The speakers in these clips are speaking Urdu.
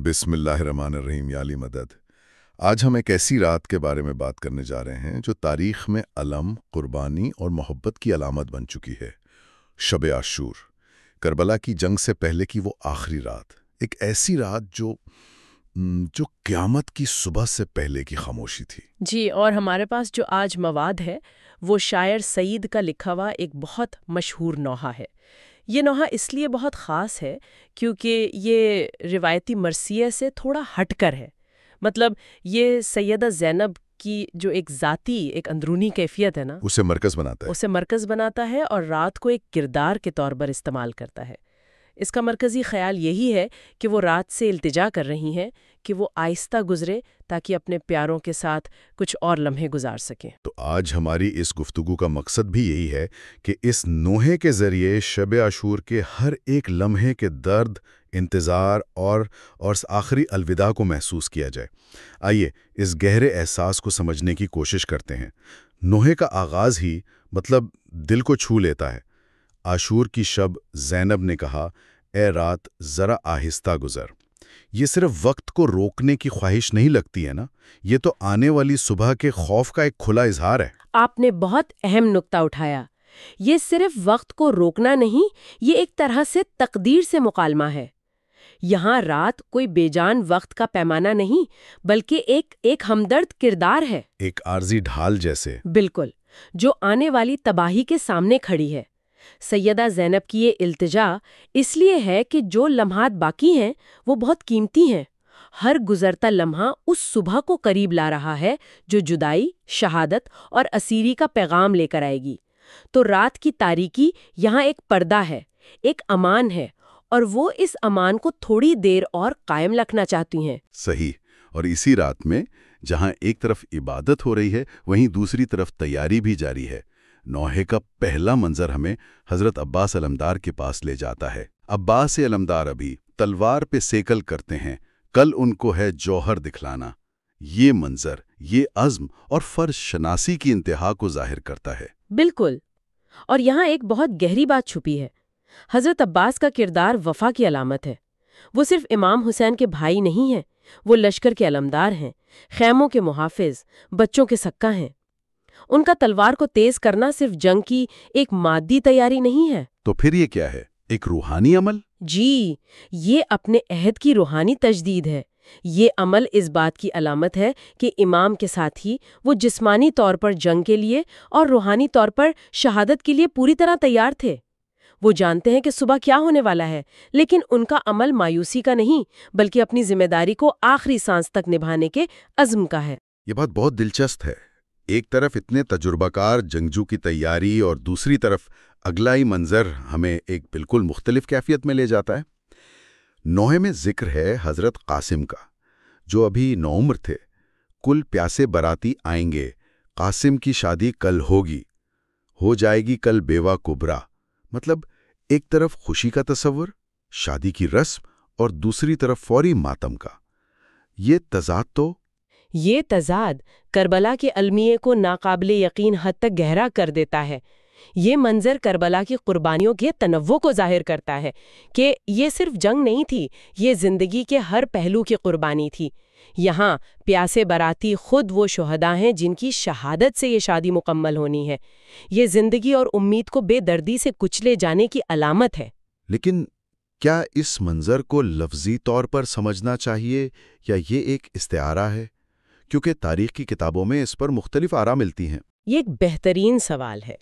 بسم اللہ الرحمن الرحیم یا علی مدد۔ آج ہم ایک ایسی رات کے بارے میں بات کرنے جا رہے ہیں جو تاریخ میں علم، قربانی اور محبت کی علامت بن چکی ہے۔ شب عاشور، کربلا کی جنگ سے پہلے کی وہ آخری رات، ایک ایسی رات جو قیامت کی صبح سے پہلے کی خاموشی تھی۔ جی، اور ہمارے پاس جو آج مواد ہے وہ شاعر سعید کا لکھا ہوا ایک بہت مشہور نوحہ ہے۔ یہ نوحہ اس لیے بہت خاص ہے کیونکہ یہ روایتی مرثیہ سے تھوڑا ہٹ کر ہے۔ مطلب یہ سیدہ زینب کی جو ایک ذاتی، ایک اندرونی کیفیت ہے نا، اسے مرکز بناتا ہے اور رات کو ایک کردار کے طور پر استعمال کرتا ہے۔ اس کا مرکزی خیال یہی ہے کہ وہ رات سے التجا کر رہی ہیں کہ وہ آہستہ گزرے تاکہ اپنے پیاروں کے ساتھ کچھ اور لمحے گزار سکیں۔ تو آج ہماری اس گفتگو کا مقصد بھی یہی ہے کہ اس نوحے کے ذریعے شب عاشور کے ہر ایک لمحے کے درد، انتظار اور آخری الوداع کو محسوس کیا جائے۔ آئیے اس گہرے احساس کو سمجھنے کی کوشش کرتے ہیں۔ نوحے کا آغاز ہی دل کو چھو لیتا ہے۔ عاشور کی شب زینب نے کہا، اے رات ذرا آہستہ گزر۔ یہ صرف وقت کو روکنے کی خواہش نہیں لگتی ہے نا، یہ تو آنے والی صبح کے خوف کا ایک کھلا اظہار ہے۔ آپ نے بہت اہم نقطہ اٹھایا۔ یہ صرف وقت کو روکنا نہیں، یہ ایک طرح سے تقدیر سے مکالمہ ہے۔ یہاں رات کوئی بے جان وقت کا پیمانہ نہیں، بلکہ ایک ہمدرد کردار ہے، ایک عارضی ڈھال جیسے۔ بالکل، جو آنے والی تباہی کے سامنے کھڑی ہے۔ سیدہ زینب کی یہ التجا اس لیے ہے کہ جو لمحات باقی ہیں وہ بہت قیمتی ہیں۔ ہر گزرتا لمحہ اس صبح کو قریب لا رہا ہے جو جدائی، شہادت اور اسیری کا پیغام لے کر آئے گی۔ تو رات کی تاریکی یہاں ایک پردہ ہے، ایک امان ہے، اور وہ اس امان کو تھوڑی دیر اور قائم رکھنا چاہتی ہیں۔ صحیح، اور اسی رات میں جہاں ایک طرف عبادت ہو رہی ہے، وہیں دوسری طرف تیاری بھی جاری ہے۔ نوحے کا پہلا منظر ہمیں حضرت عباس علمدار کے پاس لے جاتا ہے۔ عباس علمدار ابھی تلوار پہ سیکل کرتے ہیں، کل ان کو ہے جوہر دکھلانا۔ یہ منظر، یہ عزم اور فرض شناسی کی انتہا کو ظاہر کرتا ہے۔ بالکل، اور یہاں ایک بہت گہری بات چھپی ہے۔ حضرت عباس کا کردار وفا کی علامت ہے۔ وہ صرف امام حسین کے بھائی نہیں ہیں، وہ لشکر کے علمدار ہیں، خیموں کے محافظ، بچوں کے سکہ ہیں۔ ان کا تلوار کو تیز کرنا صرف جنگ کی ایک مادی تیاری نہیں ہے۔ تو پھر یہ کیا ہے؟ ایک روحانی عمل؟ جی، یہ اپنے عہد کی روحانی تجدید ہے۔ یہ عمل اس بات کی علامت ہے کہ امام کے ساتھ ہی وہ جسمانی طور پر جنگ کے لیے اور روحانی طور پر شہادت کے لیے پوری طرح تیار تھے۔ وہ جانتے ہیں کہ صبح کیا ہونے والا ہے، لیکن ان کا عمل مایوسی کا نہیں، بلکہ اپنی ذمہ داری کو آخری سانس تک نبھانے کے عزم کا ہے۔ یہ بات بہت دلچسپ ہے۔ ایک طرف اتنے تجربہ کار جنگجو کی تیاری اور دوسری طرف اگلا ہی منظر ہمیں ایک بالکل مختلف کیفیت میں لے جاتا ہے۔ نوحے میں ذکر ہے حضرت قاسم کا، جو ابھی نوعمر تھے۔ کل پیاسے باراتی آئیں گے، قاسم کی شادی کل ہوگی، ہو جائے گی کل بیوہ کبرا۔ مطلب ایک طرف خوشی کا تصور، شادی کی رسم، اور دوسری طرف فوری ماتم کا۔ یہ تضاد کربلا کے المیے کو ناقابل یقین حد تک گہرا کر دیتا ہے۔ یہ منظر کربلا کی قربانیوں کے تنوع کو ظاہر کرتا ہے کہ یہ صرف جنگ نہیں تھی، یہ زندگی کے ہر پہلو کی قربانی تھی۔ یہاں پیاسے باراتی خود وہ شہداء ہیں جن کی شہادت سے یہ شادی مکمل ہونی ہے۔ یہ زندگی اور امید کو بے دردی سے کچلے جانے کی علامت ہے۔ لیکن کیا اس منظر کو لفظی طور پر سمجھنا چاہیے یا یہ ایک استعارہ ہے؟ کیونکہ تاریخ کی کتابوں میں اس پر مختلف آراء ملتی ہیں۔ یہ ایک بہترین سوال ہے۔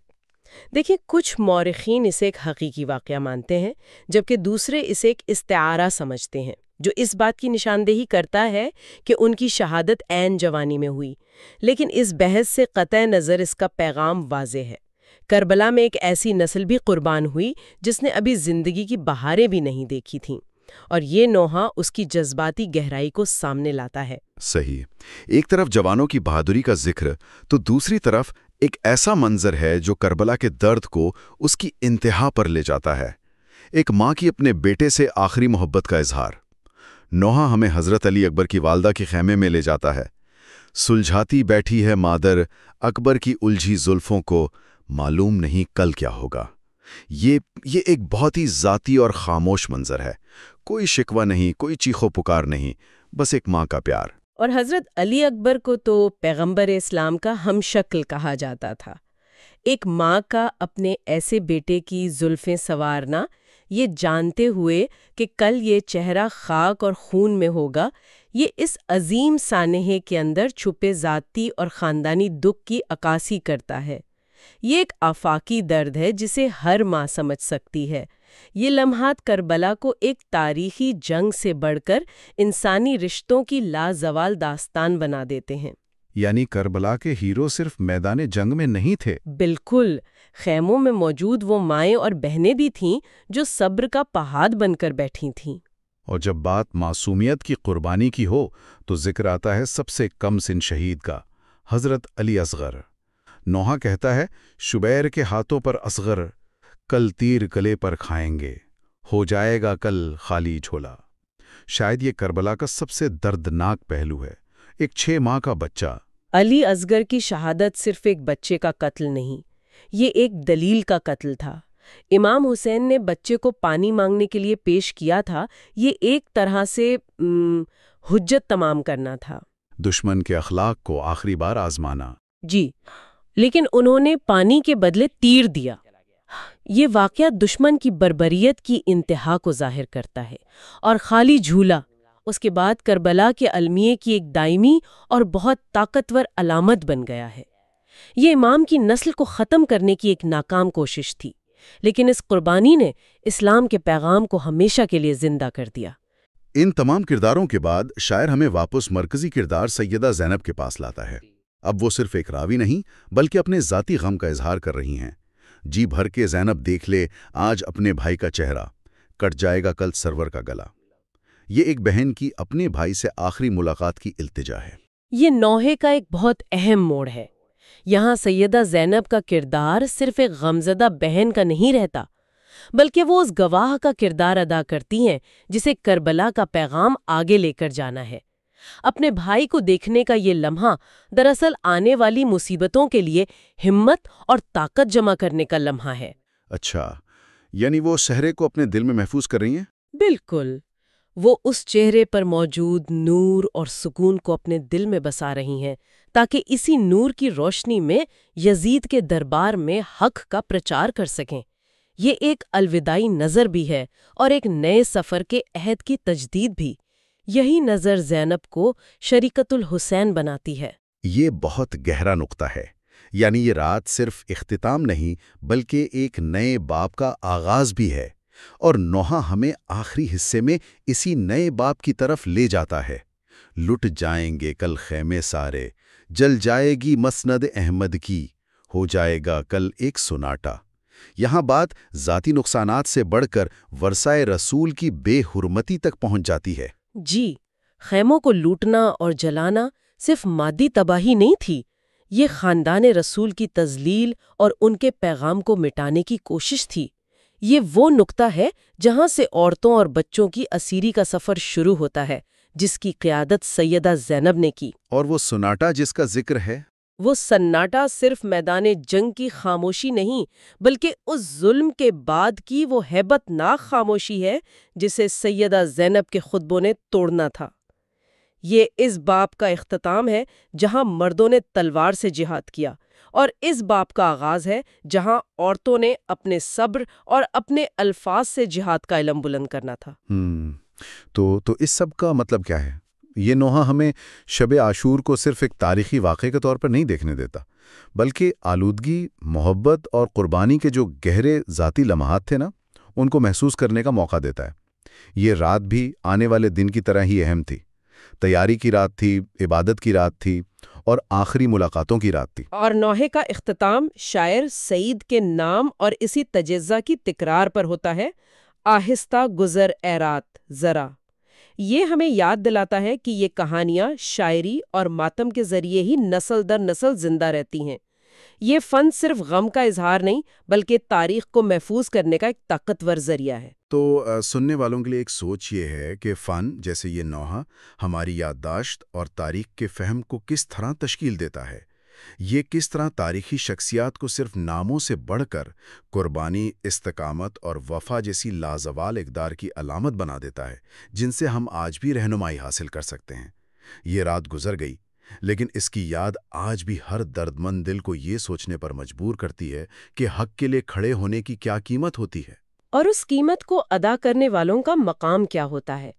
دیکھیں، کچھ مورخین اسے ایک حقیقی واقعہ مانتے ہیں، جبکہ دوسرے اسے ایک استعارہ سمجھتے ہیں، جو اس بات کی نشاندہی کرتا ہے کہ ان کی شہادت عین جوانی میں ہوئی۔ لیکن اس بحث سے قطع نظر اس کا پیغام واضح ہے۔ کربلا میں ایک ایسی نسل بھی قربان ہوئی جس نے ابھی زندگی کی بہاریں بھی نہیں دیکھی تھیں، اور یہ نوحہ اس کی جذباتی گہرائی کو سامنے لاتا ہے۔ صحیح۔ ایک طرف جوانوں کی بہادری کا ذکر تو دوسری طرف ایک ایسا منظر ہے جو کربلا کے درد کو اس کی انتہا پر لے جاتا ہے۔ ایک ماں کی اپنے بیٹے سے آخری محبت کا اظہار۔ نوحہ ہمیں حضرت علی اکبر کی والدہ کے خیمے میں لے جاتا ہے۔ سلجھاتی بیٹھی ہے مادر اکبر کی الجھی زلفوں کو، معلوم نہیں کل کیا ہوگا۔ یہ ایک بہت ہی ذاتی اور خاموش منظر ہے۔ کوئی شکوہ نہیں، کوئی چیخو پکار نہیں، بس ایک ماں کا پیار۔ اور حضرت علی اکبر کو تو پیغمبر اسلام کا ہم شکل کہا جاتا تھا۔ ایک ماں کا اپنے ایسے بیٹے کی زلفیں سنوارنا، یہ جانتے ہوئے کہ کل یہ چہرہ خاک اور خون میں ہوگا، یہ اس عظیم سانحے کے اندر چھپے ذاتی اور خاندانی دکھ کی عکاسی کرتا ہے۔ یہ ایک آفاقی درد ہے جسے ہر ماں سمجھ سکتی ہے۔ یہ لمحات کربلا کو ایک تاریخی جنگ سے بڑھ کر انسانی رشتوں کی لازوال داستان بنا دیتے ہیں۔ یعنی کربلا کے ہیرو صرف میدان جنگ میں نہیں تھے۔ بالکل، خیموں میں موجود وہ مائیں اور بہنیں بھی تھیں جو صبر کا پہاڑ بن کر بیٹھی تھیں۔ اور جب بات معصومیت کی قربانی کی ہو تو ذکر آتا ہے سب سے کم سن شہید کا، حضرت علی اصغر۔ نوحہ کہتا ہے، شبیر کے ہاتھوں پر اصغر، کل تیر گلے پر کھائیں گے، ہو جائے گا کل خالی جھولا۔ شاید یہ کربلا کا سب سے دردناک پہلو ہے۔ ایک 6 ماہ کا بچہ۔ علی اصغر کی شہادت صرف ایک بچے کا قتل نہیں، یہ ایک دلیل کا قتل تھا۔ امام حسین نے بچے کو پانی مانگنے کے لیے پیش کیا تھا، یہ ایک طرح سے حجت تمام کرنا تھا۔ دشمن کے اخلاق کو آخری بار آزمانا۔ جی، لیکن انہوں نے پانی کے بدلے تیر دیا۔ یہ واقعہ دشمن کی بربریت کی انتہا کو ظاہر کرتا ہے، اور خالی جھولا اس کے بعد کربلا کے المیے کی ایک دائمی اور بہت طاقتور علامت بن گیا ہے۔ یہ امام کی نسل کو ختم کرنے کی ایک ناکام کوشش تھی، لیکن اس قربانی نے اسلام کے پیغام کو ہمیشہ کے لیے زندہ کر دیا۔ ان تمام کرداروں کے بعد شاعر ہمیں واپس مرکزی کردار سیدہ زینب کے پاس لاتا ہے۔ اب وہ صرف ایک راوی نہیں بلکہ اپنے ذاتی غم کا اظہار کر رہی ہیں۔ جی بھر کے زینب دیکھ لے آج اپنے بھائی کا چہرہ، کٹ جائے گا کل سرور کا گلا۔ یہ ایک بہن کی اپنے بھائی سے آخری ملاقات کی التجا ہے۔ یہ نوحے کا ایک بہت اہم موڑ ہے۔ یہاں سیدہ زینب کا کردار صرف ایک غمزدہ بہن کا نہیں رہتا، بلکہ وہ اس گواہ کا کردار ادا کرتی ہیں جسے کربلا کا پیغام آگے لے کر جانا ہے۔ اپنے بھائی کو دیکھنے کا یہ لمحہ دراصل آنے والی مصیبتوں کے لیے ہمت اور طاقت جمع کرنے کا لمحہ ہے۔ اچھا، یعنی وہ صحرے کو اپنے دل میں محفوظ کر رہی ہیں؟ بالکل، وہ اس چہرے پر موجود نور اور سکون کو اپنے دل میں بسا رہی ہیں تاکہ اسی نور کی روشنی میں یزید کے دربار میں حق کا پرچار کر سکیں۔ یہ ایک الوداعی نظر بھی ہے اور ایک نئے سفر کے عہد کی تجدید بھی۔ یہی نظر زینب کو شریکت الحسین بناتی ہے۔ یہ بہت گہرا نقطہ ہے۔ یعنی یہ رات صرف اختتام نہیں بلکہ ایک نئے باب کا آغاز بھی ہے، اور نوحہ ہمیں آخری حصے میں اسی نئے باب کی طرف لے جاتا ہے۔ لٹ جائیں گے کل خیمے سارے، جل جائے گی مسند احمد کی، ہو جائے گا کل ایک سناٹا۔ یہاں بات ذاتی نقصانات سے بڑھ کر ورثہ رسول کی بے حرمتی تک پہنچ جاتی ہے۔ جی، خیموں کو لوٹنا اور جلانا صرف مادی تباہی نہیں تھی، یہ خاندان رسول کی تذلیل اور ان کے پیغام کو مٹانے کی کوشش تھی۔ یہ وہ نقطہ ہے جہاں سے عورتوں اور بچوں کی اسیری کا سفر شروع ہوتا ہے، جس کی قیادت سیدہ زینب نے کی۔ اور وہ سناٹا جس کا ذکر ہے، وہ سناٹا صرف میدان جنگ کی خاموشی نہیں بلکہ اس ظلم کے بعد کی وہ ہیبت ناک خاموشی ہے جسے سیدہ زینب کے خطبوں نے توڑنا تھا۔ یہ اس باب کا اختتام ہے جہاں مردوں نے تلوار سے جہاد کیا، اور اس باب کا آغاز ہے جہاں عورتوں نے اپنے صبر اور اپنے الفاظ سے جہاد کا علم بلند کرنا تھا۔ تو اس سب کا مطلب کیا ہے؟ یہ نوحہ ہمیں شب عاشور کو صرف ایک تاریخی واقعے کے طور پر نہیں دیکھنے دیتا، بلکہ آلودگی، محبت اور قربانی کے جو گہرے ذاتی لمحات تھے نا، ان کو محسوس کرنے کا موقع دیتا ہے۔ یہ رات بھی آنے والے دن کی طرح ہی اہم تھی۔ تیاری کی رات تھی، عبادت کی رات تھی، اور آخری ملاقاتوں کی رات تھی۔ اور نوحے کا اختتام شاعر سعید کے نام اور اسی تجزیہ کی تکرار پر ہوتا ہے، آہستہ گزر اے رات ذرا۔ یہ ہمیں یاد دلاتا ہے کہ یہ کہانیاں شاعری اور ماتم کے ذریعے ہی نسل در نسل زندہ رہتی ہیں۔ یہ فن صرف غم کا اظہار نہیں بلکہ تاریخ کو محفوظ کرنے کا ایک طاقتور ذریعہ ہے۔ تو سننے والوں کے لیے ایک سوچ یہ ہے کہ فن جیسے یہ نوحہ ہماری یادداشت اور تاریخ کے فہم کو کس طرح تشکیل دیتا ہے۔ یہ کس طرح تاریخی شخصیات کو صرف ناموں سے بڑھ کر قربانی، استقامت اور وفا جیسی لازوال اقدار کی علامت بنا دیتا ہے، جن سے ہم آج بھی رہنمائی حاصل کر سکتے ہیں۔ یہ رات گزر گئی، لیکن اس کی یاد آج بھی ہر درد مند دل کو یہ سوچنے پر مجبور کرتی ہے کہ حق کے لیے کھڑے ہونے کی کیا قیمت ہوتی ہے، اور اس قیمت کو ادا کرنے والوں کا مقام کیا ہوتا ہے۔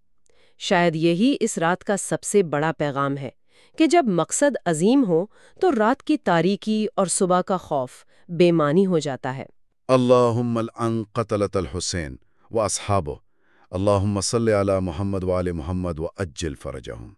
شاید یہی اس رات کا سب سے بڑا پیغام ہے کہ جب مقصد عظیم ہو تو رات کی تاریکی اور صبح کا خوف بے معنی ہو جاتا ہے۔ اللہم العن قتلت الحسین و اصحابہ، اللہم صلی علی محمد و آل محمد و اجل فرجہم۔